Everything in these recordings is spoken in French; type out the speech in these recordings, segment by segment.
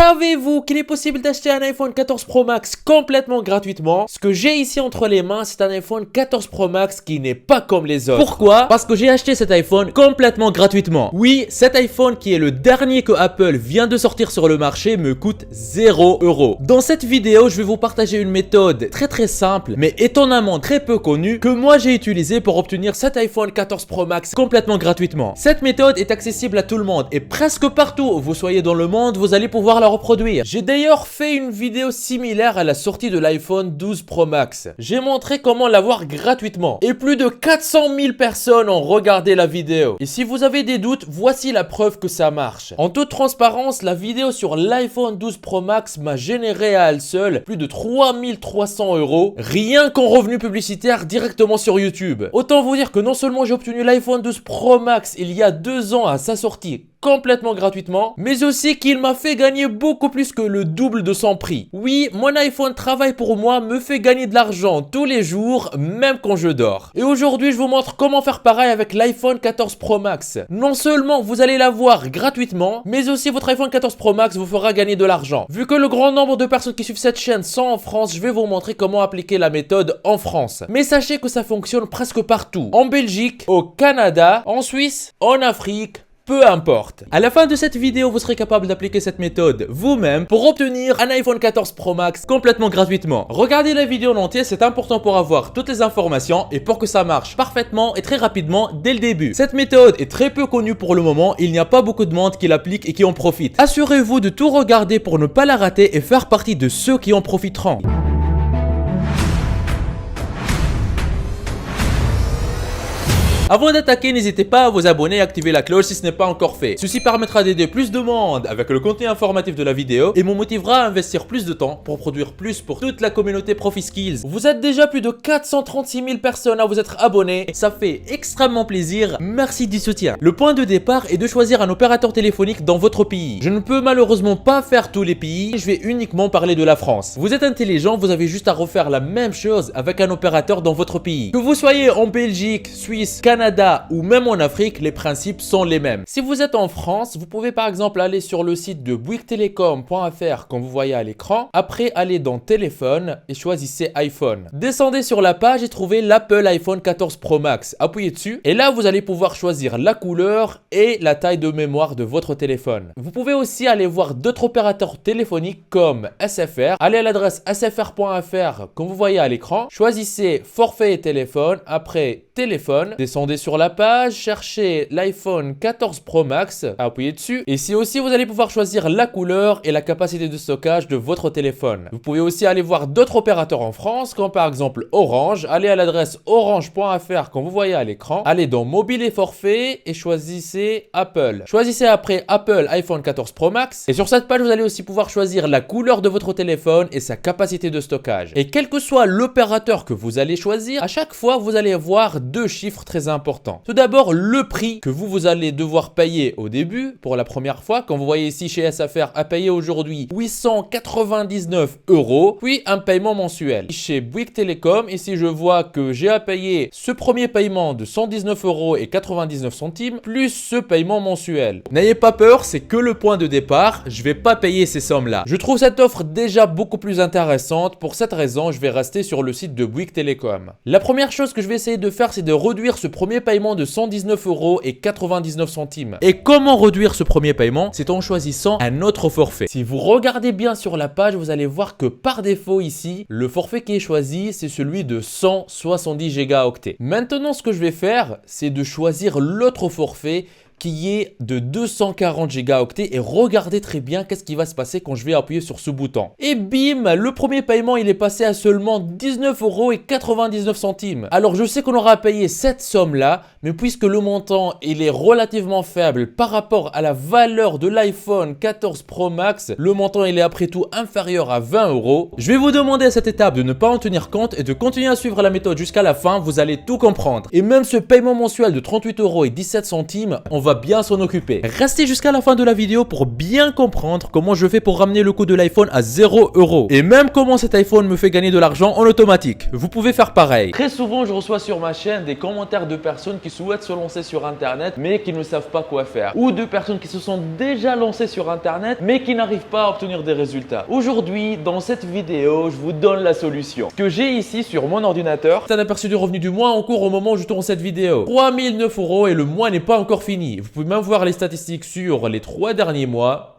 Savez-vous qu'il est possible d'acheter un iPhone 14 Pro Max complètement gratuitement? Ce que j'ai ici entre les mains, c'est un iPhone 14 Pro Max qui n'est pas comme les autres. Pourquoi? Parce que j'ai acheté cet iPhone complètement gratuitement. Oui, cet iPhone qui est le dernier que Apple vient de sortir sur le marché me coûte 0 €. Dans cette vidéo, je vais vous partager une méthode très simple, mais étonnamment très peu connue, que moi j'ai utilisée pour obtenir cet iPhone 14 Pro Max complètement gratuitement. Cette méthode est accessible à tout le monde et presque partout où vous soyez dans le monde, vous allez pouvoir la reproduire. J'ai d'ailleurs fait une vidéo similaire à la sortie de l'iPhone 12 Pro Max. J'ai montré comment l'avoir gratuitement et plus de 400 000 personnes ont regardé la vidéo. Et si vous avez des doutes, voici la preuve que ça marche. En toute transparence, la vidéo sur l'iPhone 12 Pro Max m'a généré à elle seule plus de 3300 € rien qu'en revenus publicitaires directement sur YouTube. Autant vous dire que non seulement j'ai obtenu l'iPhone 12 Pro Max il y a 2 ans à sa sortie complètement gratuitement, mais aussi qu'il m'a fait gagner beaucoup plus que le double de son prix. Oui, mon iPhone travaille pour moi, me fait gagner de l'argent tous les jours, même quand je dors. Et aujourd'hui, je vous montre comment faire pareil avec l'iPhone 14 Pro Max. Non seulement vous allez l'avoir gratuitement, mais aussi votre iPhone 14 Pro Max vous fera gagner de l'argent. Vu que le grand nombre de personnes qui suivent cette chaîne sont en France, je vais vous montrer comment appliquer la méthode en France. Mais sachez que ça fonctionne presque partout. En Belgique, au Canada, en Suisse, en Afrique, peu importe. À la fin de cette vidéo, vous serez capable d'appliquer cette méthode vous-même pour obtenir un iPhone 14 Pro Max complètement gratuitement. Regardez la vidéo en entier, c'est important pour avoir toutes les informations et pour que ça marche parfaitement et très rapidement dès le début. Cette méthode est très peu connue pour le moment, il n'y a pas beaucoup de monde qui l'applique et qui en profite. Assurez-vous de tout regarder pour ne pas la rater et faire partie de ceux qui en profiteront. Avant d'attaquer, n'hésitez pas à vous abonner et activer la cloche si ce n'est pas encore fait. Ceci permettra d'aider plus de monde avec le contenu informatif de la vidéo et me motivera à investir plus de temps pour produire plus pour toute la communauté ProfiSkills. Vous êtes déjà plus de 436 000 personnes à vous être abonnés, ça fait extrêmement plaisir, merci du soutien. Le point de départ est de choisir un opérateur téléphonique dans votre pays. Je ne peux malheureusement pas faire tous les pays, je vais uniquement parler de la France. Vous êtes intelligent, vous avez juste à refaire la même chose avec un opérateur dans votre pays. Que vous soyez en Belgique, Suisse, Canada ou même en Afrique, les principes sont les mêmes. Si vous êtes en France, vous pouvez par exemple aller sur le site de bouyguestelecom.fr comme vous voyez à l'écran. Après, allez dans téléphone et choisissez iPhone. Descendez sur la page et trouvez l'Apple iPhone 14 Pro Max. Appuyez dessus et là vous allez pouvoir choisir la couleur et la taille de mémoire de votre téléphone. Vous pouvez aussi aller voir d'autres opérateurs téléphoniques comme SFR. Allez à l'adresse sfr.fr comme vous voyez à l'écran. Choisissez forfait et téléphone. Après téléphone, descendez sur la page, cherchez l'iPhone 14 Pro Max, appuyez dessus. Et ici aussi, vous allez pouvoir choisir la couleur et la capacité de stockage de votre téléphone. Vous pouvez aussi aller voir d'autres opérateurs en France, comme par exemple Orange. Allez à l'adresse orange.fr comme vous voyez à l'écran. Allez dans mobile et forfait et choisissez Apple. Choisissez après Apple iPhone 14 Pro Max. Et sur cette page, vous allez aussi pouvoir choisir la couleur de votre téléphone et sa capacité de stockage. Et quel que soit l'opérateur que vous allez choisir, à chaque fois, vous allez voir deux chiffres très importants. Tout d'abord, le prix que vous allez devoir payer au début pour la première fois. Quand vous voyez ici chez SFR, à payer aujourd'hui 899 €, puis un paiement mensuel. Chez Bouygues Télécom, ici je vois que j'ai à payer ce premier paiement de 119,99 € plus ce paiement mensuel. N'ayez pas peur, c'est que le point de départ, je vais pas payer ces sommes-là. Je trouve cette offre déjà beaucoup plus intéressante. Pour cette raison, je vais rester sur le site de Bouygues Télécom. La première chose que je vais essayer de faire, c'est de réduire ce premier paiement de 119,99 €. Et comment réduire ce premier paiement? C'est en choisissant un autre forfait. Si vous regardez bien sur la page, vous allez voir que par défaut ici, le forfait qui est choisi, c'est celui de 170 gigaoctets. Maintenant, ce que je vais faire, c'est de choisir l'autre forfait qui est de 240 gigaoctets et regardez très bien qu'est-ce qui va se passer quand je vais appuyer sur ce bouton. Et bim, le premier paiement il est passé à seulement 19,99 €. Alors je sais qu'on aura payé cette somme là, mais puisque le montant il est relativement faible par rapport à la valeur de l'iPhone 14 Pro Max, le montant il est après tout inférieur à 20 €. Je vais vous demander à cette étape de ne pas en tenir compte et de continuer à suivre la méthode jusqu'à la fin, vous allez tout comprendre. Et même ce paiement mensuel de 38,17 €, on va bien s'en occuper. Restez jusqu'à la fin de la vidéo pour bien comprendre comment je fais pour ramener le coût de l'iPhone à 0 € et même comment cet iPhone me fait gagner de l'argent en automatique. Vous pouvez faire pareil. Très souvent, je reçois sur ma chaîne des commentaires de personnes qui souhaitent se lancer sur Internet mais qui ne savent pas quoi faire, ou de personnes qui se sont déjà lancées sur Internet mais qui n'arrivent pas à obtenir des résultats. Aujourd'hui, dans cette vidéo, je vous donne la solution. Ce que j'ai ici sur mon ordinateur, c'est un aperçu du revenu du mois en cours au moment où je tourne cette vidéo. 3009 € et le mois n'est pas encore fini. Vous pouvez même voir les statistiques sur les 3 derniers mois.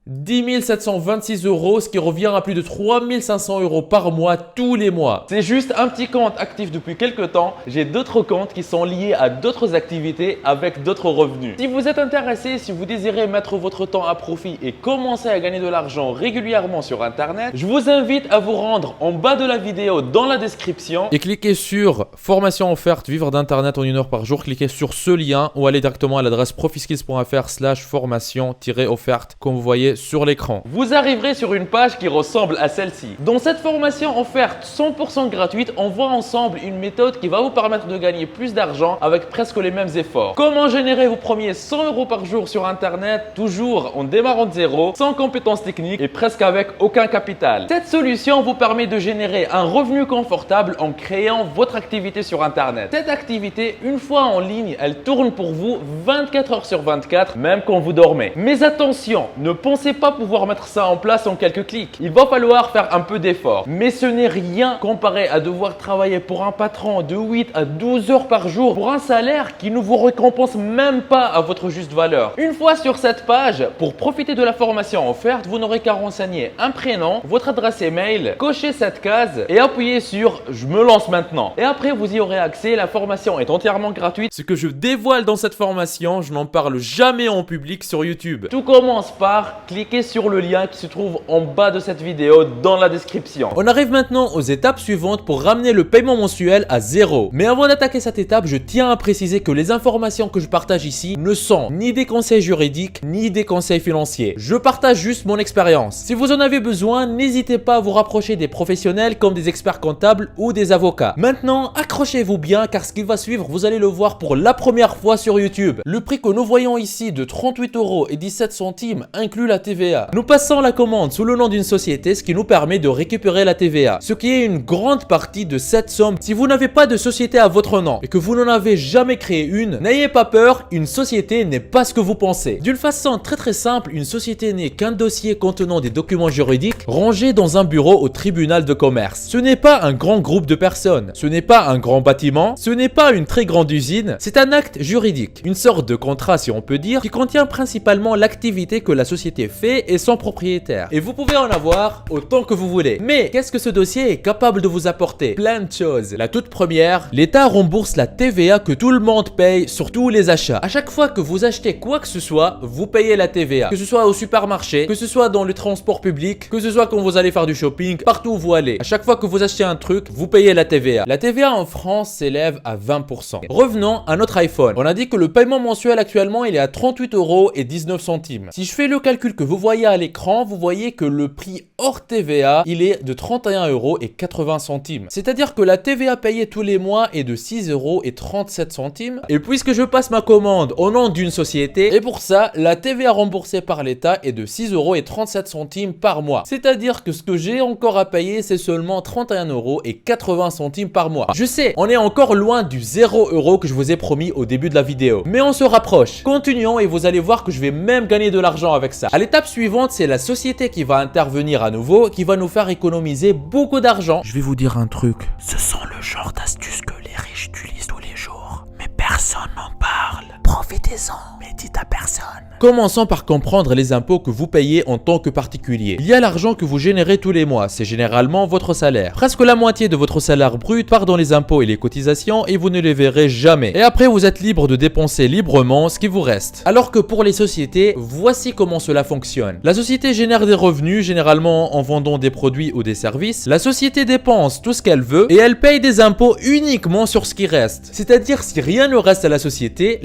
10 726 €, ce qui revient à plus de 3 500 € par mois tous les mois. C'est juste un petit compte actif depuis quelques temps. J'ai d'autres comptes qui sont liés à d'autres activités avec d'autres revenus. Si vous êtes intéressé, si vous désirez mettre votre temps à profit et commencer à gagner de l'argent régulièrement sur Internet, je vous invite à vous rendre en bas de la vidéo dans la description et cliquez sur formation offerte vivre d'Internet en 1 heure par jour. Cliquez sur ce lien ou allez directement à l'adresse profiskills.fr/formation-offerte comme vous voyez sur l'écran. Vous arriverez sur une page qui ressemble à celle-ci. Dans cette formation offerte 100% gratuite, on voit ensemble une méthode qui va vous permettre de gagner plus d'argent avec presque les mêmes efforts. Comment générer vos premiers 100 € par jour sur Internet, toujours en démarrant de zéro, sans compétences techniques et presque avec aucun capital. Cette solution vous permet de générer un revenu confortable en créant votre activité sur Internet. Cette activité, une fois en ligne, elle tourne pour vous 24 heures sur 24, même quand vous dormez. Mais attention, ne pensez pas pouvoir mettre ça en place en quelques clics. Il va falloir faire un peu d'effort. Mais ce n'est rien comparé à devoir travailler pour un patron de 8 à 12 heures par jour pour un salaire qui ne vous récompense même pas à votre juste valeur. Une fois sur cette page, pour profiter de la formation offerte, vous n'aurez qu'à renseigner un prénom, votre adresse email, cocher cette case et appuyer sur « Je me lance maintenant ». Et après, vous y aurez accès. La formation est entièrement gratuite. Ce que je dévoile dans cette formation, je n'en parle jamais en public sur YouTube. Tout commence par cliquez sur le lien qui se trouve en bas de cette vidéo dans la description. On arrive maintenant aux étapes suivantes pour ramener le paiement mensuel à 0. Mais avant d'attaquer cette étape, je tiens à préciser que les informations que je partage ici ne sont ni des conseils juridiques, ni des conseils financiers. Je partage juste mon expérience. Si vous en avez besoin, n'hésitez pas à vous rapprocher des professionnels comme des experts comptables ou des avocats. Maintenant, accrochez-vous bien car ce qui va suivre, vous allez le voir pour la première fois sur YouTube. Le prix que nous voyons ici de 38,17 € inclut la TVA. Nous passons la commande sous le nom d'une société, ce qui nous permet de récupérer la TVA, ce qui est une grande partie de cette somme. Si vous n'avez pas de société à votre nom et que vous n'en avez jamais créé une, n'ayez pas peur, une société n'est pas ce que vous pensez. D'une façon très simple, une société n'est qu'un dossier contenant des documents juridiques rangés dans un bureau au tribunal de commerce. Ce n'est pas un grand groupe de personnes, ce n'est pas un grand bâtiment, ce n'est pas une très grande usine, c'est un acte juridique, une sorte de contrat si on peut dire, qui contient principalement l'activité que la société fait et son propriétaire. Et vous pouvez en avoir autant que vous voulez. Mais qu'est-ce que ce dossier est capable de vous apporter? Plein de choses. La toute première, l'État rembourse la TVA que tout le monde paye sur tous les achats. À chaque fois que vous achetez quoi que ce soit, vous payez la TVA. Que ce soit au supermarché, que ce soit dans le transport public, que ce soit quand vous allez faire du shopping, partout où vous allez. À chaque fois que vous achetez un truc, vous payez la TVA. La TVA en France s'élève à 20%. Revenons à notre iPhone. On a dit que le paiement mensuel actuellement, il est à 38,19 €. Si je fais le calcul que vous voyez à l'écran, vous voyez que le prix hors TVA, il est de 31,80 €. C'est-à-dire que la TVA payée tous les mois est de 6,37 €. Et puisque je passe ma commande au nom d'une société, et pour ça, la TVA remboursée par l'État est de 6,37 € par mois. C'est-à-dire que ce que j'ai encore à payer, c'est seulement 31,80 € par mois. Je sais, on est encore loin du 0 € que je vous ai promis au début de la vidéo. Mais on se rapproche. Continuons et vous allez voir que je vais même gagner de l'argent avec ça. À l'étape suivante, c'est la société qui va intervenir à nouveau, qui va nous faire économiser beaucoup d'argent. Je vais vous dire un truc. Ce sont le genre d'astuces que les riches utilisent tous les jours. Mais personne n'en parle. Profitez-en, mais dites à personne. Commençons par comprendre les impôts que vous payez en tant que particulier. Il y a l'argent que vous générez tous les mois, c'est généralement votre salaire. Presque la moitié de votre salaire brut part dans les impôts et les cotisations et vous ne les verrez jamais. Et après, vous êtes libre de dépenser librement ce qui vous reste. Alors que pour les sociétés, voici comment cela fonctionne. La société génère des revenus, généralement en vendant des produits ou des services. La société dépense tout ce qu'elle veut et elle paye des impôts uniquement sur ce qui reste. C'est-à-dire si rien ne reste à la société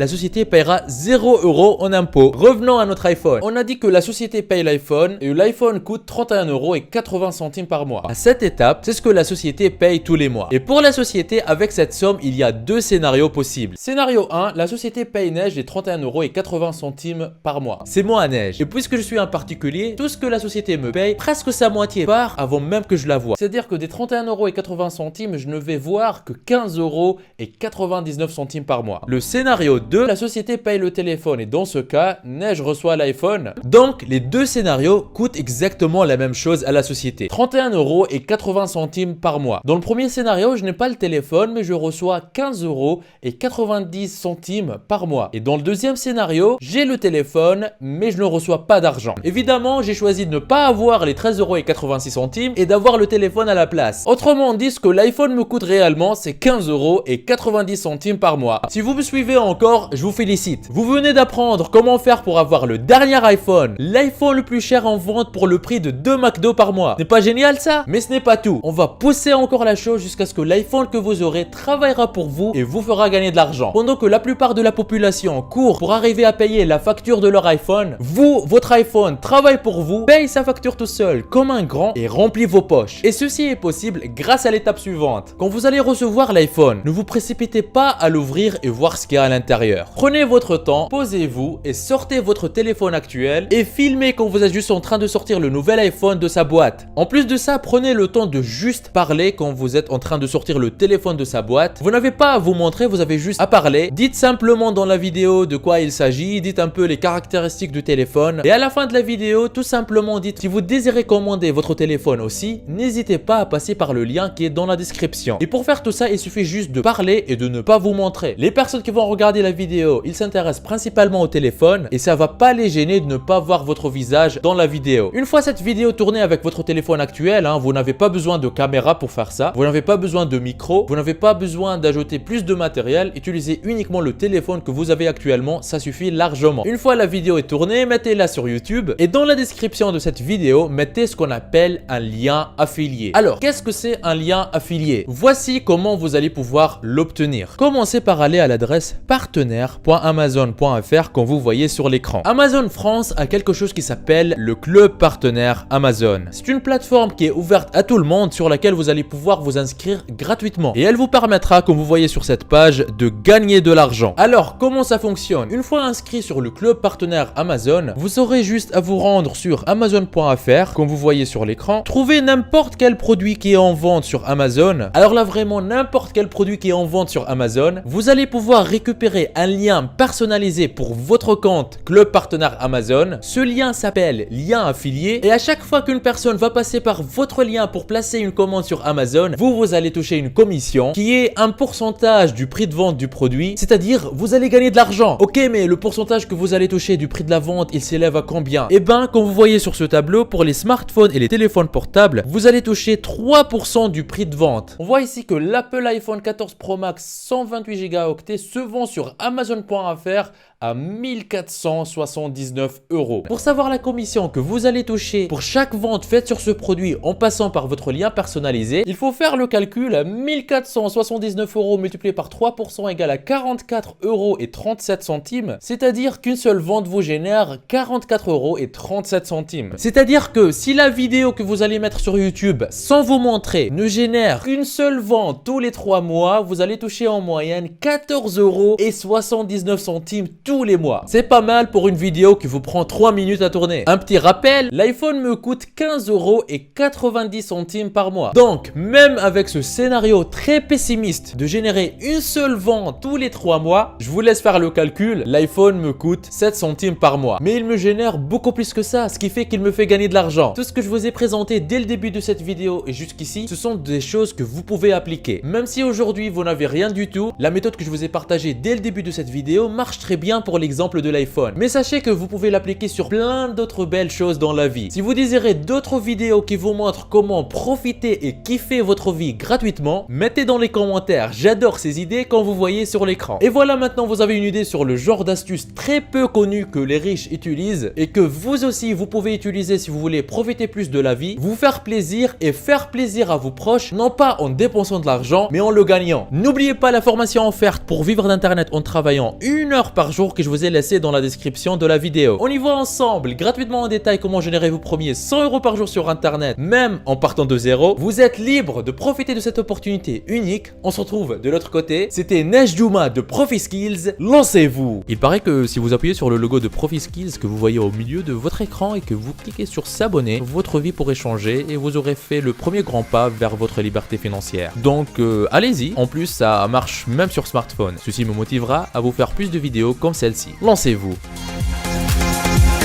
paiera paiera 0 € en impôts. Revenons à notre iPhone. On a dit que la société paye l'iPhone et l'iPhone coûte 31,80 € par mois. À cette étape, c'est ce que la société paye tous les mois. Et pour la société, avec cette somme, il y a deux scénarios possibles. Scénario 1, la société paye Neige les 31,80 € par mois. C'est moi à Neige. Et puisque je suis un particulier, tout ce que la société me paye, presque sa moitié part avant même que je la voie. C'est-à-dire que des 31,80 €, je ne vais voir que 15,99 € par mois. Le scénario 2, la société paye le téléphone et dans ce cas, Neige reçoit l'iPhone. Donc, les deux scénarios coûtent exactement la même chose à la société. 31,80 € par mois. Dans le premier scénario, je n'ai pas le téléphone, mais je reçois 15,90 € par mois. Et dans le deuxième scénario, j'ai le téléphone, mais je ne reçois pas d'argent. Évidemment, j'ai choisi de ne pas avoir les 13,86 € et d'avoir le téléphone à la place. Autrement dit, ce que l'iPhone me coûte réellement, c'est 15,90 € par mois. Si vous me suivez encore, je vous félicite. Vous venez d'apprendre comment faire pour avoir le dernier iPhone, l'iPhone le plus cher en vente pour le prix de 2 McDo par mois. N'est pas génial ça? Mais ce n'est pas tout. On va pousser encore la chose jusqu'à ce que l'iPhone que vous aurez travaillera pour vous et vous fera gagner de l'argent. Pendant que la plupart de la population court pour arriver à payer la facture de leur iPhone, votre iPhone travaille pour vous, paye sa facture tout seul comme un grand et remplit vos poches. Et ceci est possible grâce à l'étape suivante. Quand vous allez recevoir l'iPhone, ne vous précipitez pas à l'ouvrir et voir ce qu'il y a à l'intérieur. Prenez votre temps, posez-vous et sortez votre téléphone actuel et filmez quand vous êtes juste en train de sortir le nouvel iPhone de sa boîte. En plus de ça, prenez le temps de juste parler quand vous êtes en train de sortir le téléphone de sa boîte. Vous n'avez pas à vous montrer, vous avez juste à parler. Dites simplement dans la vidéo de quoi il s'agit, dites un peu les caractéristiques du téléphone et à la fin de la vidéo, tout simplement dites si vous désirez commander votre téléphone aussi, n'hésitez pas à passer par le lien qui est dans la description. Et pour faire tout ça, il suffit juste de parler et de ne pas vous montrer. Les personnes qui vont regarder la vidéo, ils s'intéressent principalement au téléphone et ça va pas les gêner de ne pas voir votre visage dans la vidéo. Une fois cette vidéo tournée avec votre téléphone actuel, vous n'avez pas besoin de caméra pour faire ça, vous n'avez pas besoin de micro, vous n'avez pas besoin d'ajouter plus de matériel, utilisez uniquement le téléphone que vous avez actuellement, ça suffit largement. Une fois la vidéo est tournée, mettez-la sur YouTube et dans la description de cette vidéo, mettez ce qu'on appelle un lien affilié. Alors, qu'est-ce que c'est un lien affilié? Voici comment vous allez pouvoir l'obtenir. Commencez par aller à l'adresse partenaire.amazon.fr quand vous voyez sur l'écran. Amazon France a quelque chose qui s'appelle le club partenaire Amazon. C'est une plateforme qui est ouverte à tout le monde sur laquelle vous allez pouvoir vous inscrire gratuitement et elle vous permettra, comme vous voyez sur cette page, de gagner de l'argent. Alors, comment ça fonctionne? Une fois inscrit sur le club partenaire Amazon, vous aurez juste à vous rendre sur amazon.fr comme vous voyez sur l'écran, trouver n'importe quel produit qui est en vente sur Amazon. Alors là, vraiment n'importe quel produit qui est en vente sur Amazon, vous allez pouvoir récupérer un lien personnalisé pour votre compte club partenaire Amazon. Ce lien s'appelle lien affilié et à chaque fois qu'une personne va passer par votre lien pour placer une commande sur Amazon, vous allez toucher une commission qui est un pourcentage du prix de vente du produit, c'est-à-dire vous allez gagner de l'argent. Ok, mais le pourcentage que vous allez toucher du prix de la vente, il s'élève à combien? Eh ben, comme vous voyez sur ce tableau, pour les smartphones et les téléphones portables, vous allez toucher 3% du prix de vente. On voit ici que l'Apple iPhone 14 Pro Max 128 Go se vend sur Amazon.fr à 1479 €. Pour savoir la commission que vous allez toucher pour chaque vente faite sur ce produit en passant par votre lien personnalisé, il faut faire le calcul. 1479 € multiplié par 3% égale à 44,37 €. C'est-à-dire qu'une seule vente vous génère 44,37 €. C'est-à-dire que si la vidéo que vous allez mettre sur YouTube sans vous montrer ne génère qu'une seule vente tous les 3 mois, vous allez toucher en moyenne 14,79 € tous les mois. C'est pas mal pour une vidéo qui vous prend 3 minutes à tourner. Un petit rappel, l'iPhone me coûte 15,90 € par mois. Donc, même avec ce scénario très pessimiste de générer une seule vente tous les 3 mois, je vous laisse faire le calcul, l'iPhone me coûte 7 centimes par mois. Mais il me génère beaucoup plus que ça, ce qui fait qu'il me fait gagner de l'argent. Tout ce que je vous ai présenté dès le début de cette vidéo et jusqu'ici, ce sont des choses que vous pouvez appliquer. Même si aujourd'hui vous n'avez rien du tout, la méthode que je vous ai partagée dès le début de cette vidéo marche très bien pour l'exemple de l'iPhone. Mais sachez que vous pouvez l'appliquer sur plein d'autres belles choses dans la vie. Si vous désirez d'autres vidéos qui vous montrent comment profiter et kiffer votre vie gratuitement, mettez dans les commentaires. J'adore ces idées quand vous voyez sur l'écran. Et voilà, maintenant vous avez une idée sur le genre d'astuces très peu connues que les riches utilisent et que vous aussi vous pouvez utiliser si vous voulez profiter plus de la vie, vous faire plaisir et faire plaisir à vos proches, non pas en dépensant de l'argent mais en le gagnant. N'oubliez pas la formation offerte pour vivre d'internet en travaillant 1 heure par jour jour que je vous ai laissé dans la description de la vidéo. On y voit ensemble gratuitement en détail comment générer vos premiers 100 € par jour sur internet, même en partant de zéro. Vous êtes libre de profiter de cette opportunité unique. On se retrouve de l'autre côté. C'était Nejdouma de ProfiSkills. Lancez-vous! Il paraît que si vous appuyez sur le logo de ProfiSkills que vous voyez au milieu de votre écran et que vous cliquez sur s'abonner, votre vie pourrait changer et vous aurez fait le premier grand pas vers votre liberté financière. Donc allez-y. En plus, ça marche même sur smartphone. Ceci me motivera à vous faire plus de vidéos comme celle-ci. Lancez-vous!